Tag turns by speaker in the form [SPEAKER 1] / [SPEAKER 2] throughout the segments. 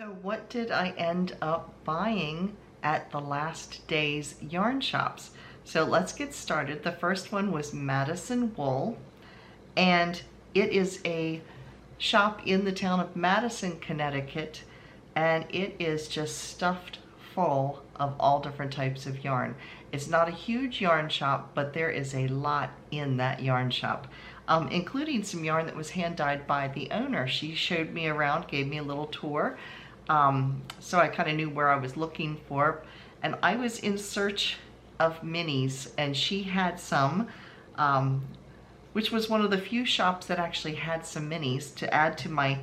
[SPEAKER 1] So what did I end up buying at the last day's yarn shops? So let's get started. The first one was Madison Wool, and it is a shop in the town of Madison, Connecticut, and it is just stuffed full of all different types of yarn. It's not a huge yarn shop, but there is a lot in that yarn shop, including some yarn that was hand dyed by the owner. She showed me around, gave me a little tour, so I kind of knew where I was looking for, and I was in search of minis, and she had some, which was one of the few shops that actually had some minis to add to my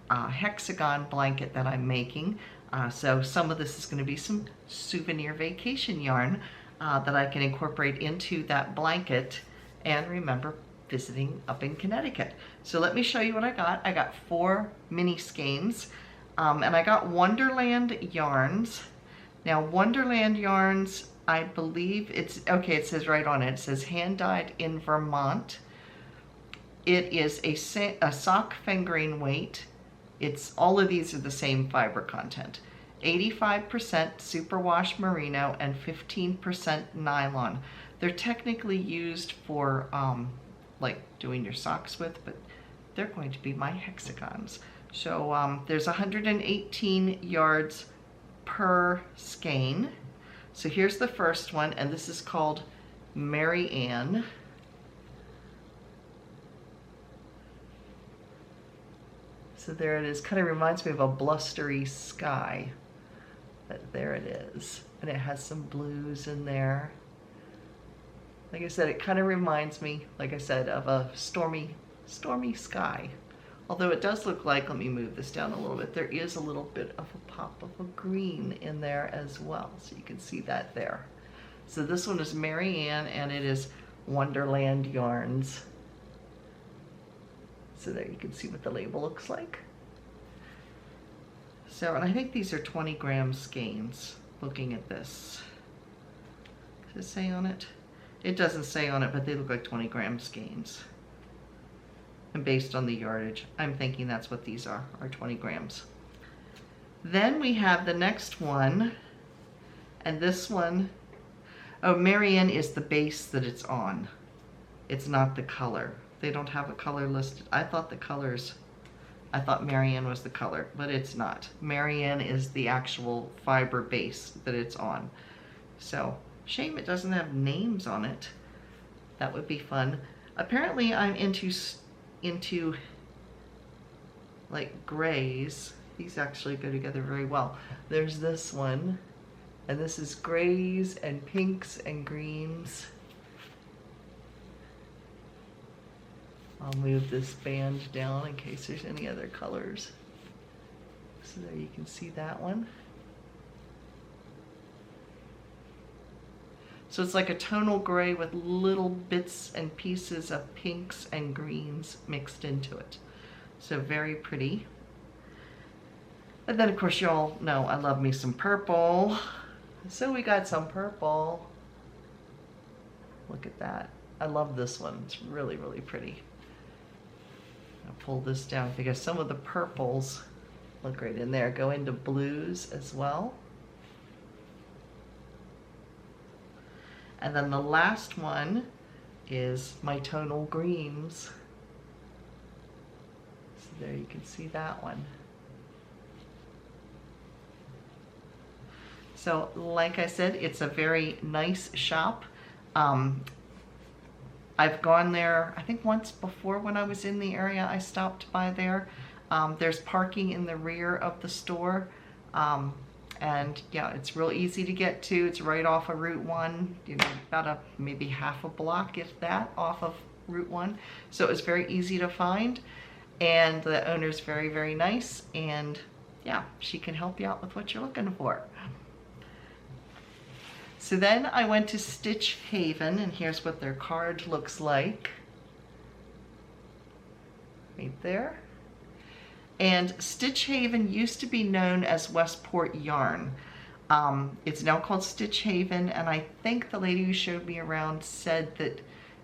[SPEAKER 1] hexagon blanket that I'm making. So some of this is going to be some souvenir vacation yarn that I can incorporate into that blanket and remember visiting up in Connecticut. So let me show you what I got. I got 4 mini skeins, and I got Wonderland yarns. Now Wonderland yarns, I believe it's, okay, it says right on it, it says hand dyed in Vermont. It is a sock fingering weight. It's, all of these are the same fiber content. 85% superwash merino and 15% nylon. They're technically used for like doing your socks with, but they're going to be my hexagons. So there's 118 yards per skein. So here's the first one, and this is called Mary Ann. So there it is. Kind of reminds me of a blustery sky. But there it is. And it has some blues in there. Like I said, it kind of reminds me, like I said, of a stormy sky. Although it does look like, let me move this down a little bit, there is a little bit of a pop of a green in there as well. So you can see that there. So this one is Mary Ann, and it is Wonderland Yarns. So there you can see what the label looks like. So, and I think these are 20 gram skeins, looking at this. Does it say on it? It doesn't say on it, but they look like 20 gram skeins. And based on the yardage, I'm thinking that's what these are 20 grams. Then we have the next one, and this one, oh, Mary Ann is the base that it's on. It's not the color. They don't have a color listed. I thought Mary Ann was the color, but it's not. Mary Ann is the actual fiber base that it's on. So, shame it doesn't have names on it. That would be fun. Apparently I'm into like grays. These actually go together very well. There's this one, and this is grays and pinks and greens. I'll move this band down in case there's any other colors. So there you can see that one. So it's like a tonal gray with little bits and pieces of pinks and greens mixed into it. So very pretty. And then of course you all know I love me some purple. So we got some purple. Look at that. I love this one. It's really, really pretty. I'll pull this down because some of the purples look great in there. Go into blues as well. And then the last one is my tonal greens. So there you can see that one. So like I said, it's a very nice shop. I've gone there, I think once before when I was in the area, I stopped by there. There's parking in the rear of the store. And yeah, it's real easy to get to. It's right off of Route 1, you know, about maybe half a block, if that, off of Route 1. So it's very easy to find. And the owner's very, very nice. And yeah, she can help you out with what you're looking for. So then I went to Stitch Haven, and here's what their card looks like. Right there. And Stitch Haven used to be known as Westport Yarn. It's now called Stitch Haven, and I think the lady who showed me around said that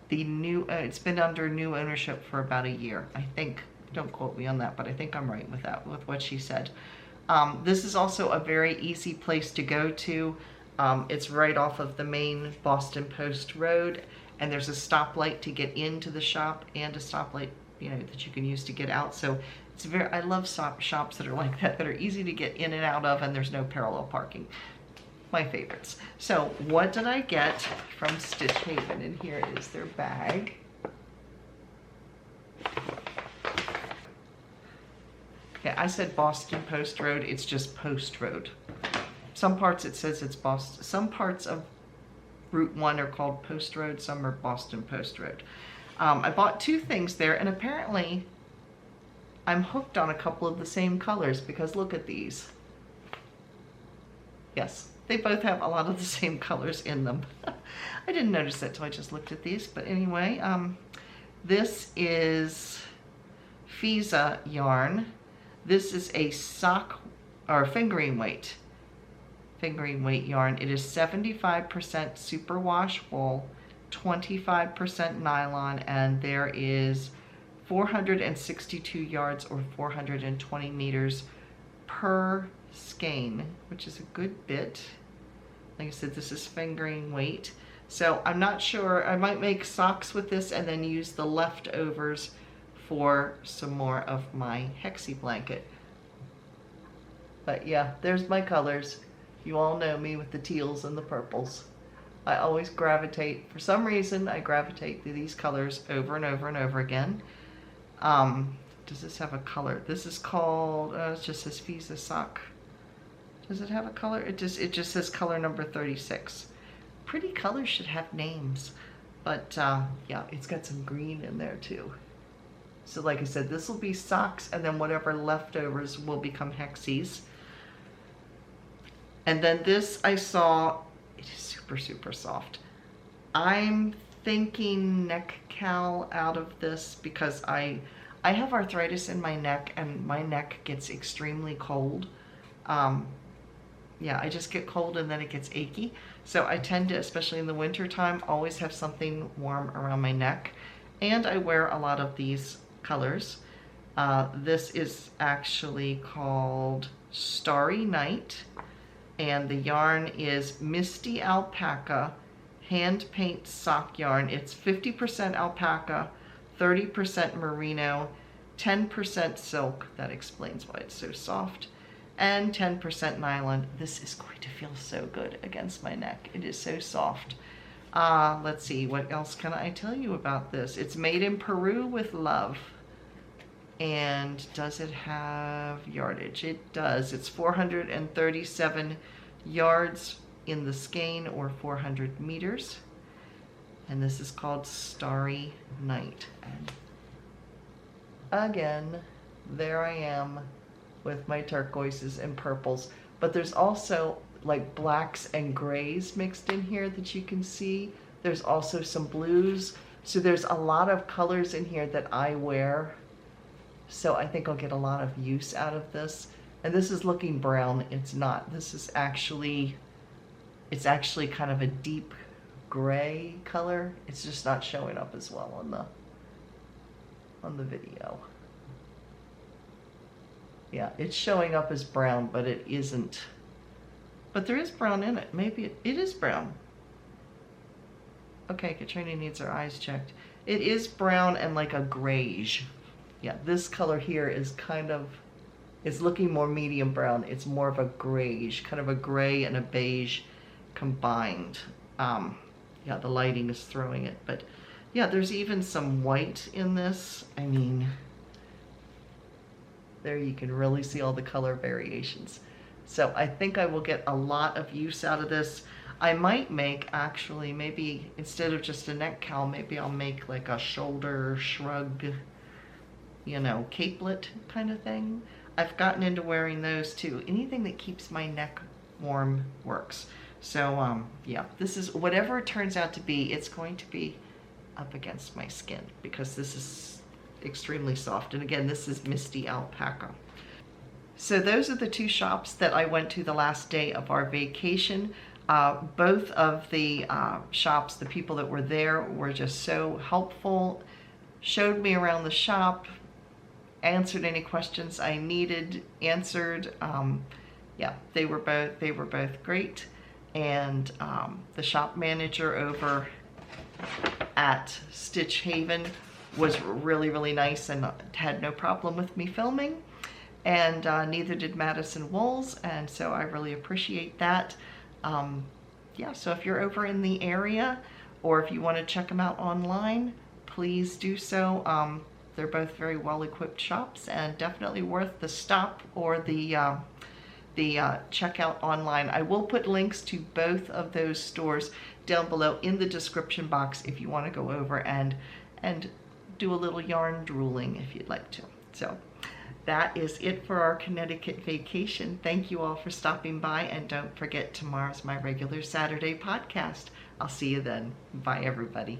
[SPEAKER 1] the new, it's been under new ownership for about a year. I think, don't quote me on that, but I think I'm right with that, with what she said. This is also a very easy place to go to. It's right off of the main Boston Post Road, and there's a stoplight to get into the shop and a stoplight, you know, that you can use to get out. So it's I love shops that are like that are easy to get in and out of, and there's no parallel parking. My favorites. So what did I get from Stitch Haven? And here is their bag. Okay, I said Boston Post Road. It's just Post Road. Some parts it says it's Boston. Some parts of Route 1 are called Post Road. Some are Boston Post Road. I bought two things there, and apparently I'm hooked on a couple of the same colors because look at these. Yes, they both have a lot of the same colors in them. I didn't notice that till I just looked at these, but anyway, this is Fisa yarn. This is a sock or fingering weight yarn. It is 75% superwash wool, 25% nylon, and there is 462 yards or 420 meters per skein, which is a good bit. Like I said, this is fingering weight. So I'm not sure, I might make socks with this and then use the leftovers for some more of my hexie blanket. But yeah, there's my colors. You all know me with the teals and the purples. I always gravitate, for some reason, I gravitate to these colors over and over and over again. Does this have a color? This is called, it just says Fisa sock. Does it have a color? It just says color number 36. Pretty colors should have names. But yeah, it's got some green in there too. So like I said, this will be socks, and then whatever leftovers will become hexies. And then this I saw, it is super, super soft. I'm thinking neck cowl out of this because I have arthritis in my neck, and my neck gets extremely cold. Yeah, I just get cold and then it gets achy. So I tend to, especially in the winter time, always have something warm around my neck. And I wear a lot of these colors. This is actually called Starry Night, and the yarn is Misty Alpaca hand paint sock yarn. It's 50% alpaca, 30% merino, 10% silk. That explains why it's so soft. And 10% nylon. This is going to feel so good against my neck. It is so soft. Let's see, what else can I tell you about this? It's made in Peru with love. And does it have yardage? It does. It's 437 yards in the skein, or 400 meters. And this is called Starry Night. And again, there I am with my turquoises and purples. But there's also like blacks and grays mixed in here that you can see. There's also some blues. So there's a lot of colors in here that I wear. So I think I'll get a lot of use out of this. And this is looking brown. It's not. This is actually, it's actually kind of a deep gray color. It's just not showing up as well on the video. Yeah, it's showing up as brown, but it isn't. But there is brown in it. Maybe it is brown. Okay, Katrina needs her eyes checked. It is brown and like a grayish. Yeah, this color here is kind of, it's looking more medium brown. It's more of a grayish, kind of a gray and a beige combined. Yeah, the lighting is throwing it, but yeah, there's even some white in this. I mean, there you can really see all the color variations. So I think I will get a lot of use out of this. I might make, actually, maybe instead of just a neck cowl, maybe I'll make like a shoulder shrug, you know, capelet kind of thing. I've gotten into wearing those too. Anything that keeps my neck warm works. So yeah, this is, whatever it turns out to be, it's going to be up against my skin because this is extremely soft. And again, this is Misty Alpaca. So those are the two shops that I went to the last day of our vacation. Both of the shops, the people that were there were just so helpful, showed me around the shop, answered any questions I needed answered. Yeah, they were both great, and the shop manager over at Stitch Haven was really nice and had no problem with me filming, and neither did Madison Wools, and so I really appreciate that. Yeah, so if you're over in the area, or if you want to check them out online, please do so. They're both very well-equipped shops and definitely worth the stop or the checkout online. I will put links to both of those stores down below in the description box if you want to go over and do a little yarn drooling if you'd like to. So that is it for our Connecticut vacation. Thank you all for stopping by, and don't forget, tomorrow's my regular Saturday podcast. I'll see you then. Bye, everybody.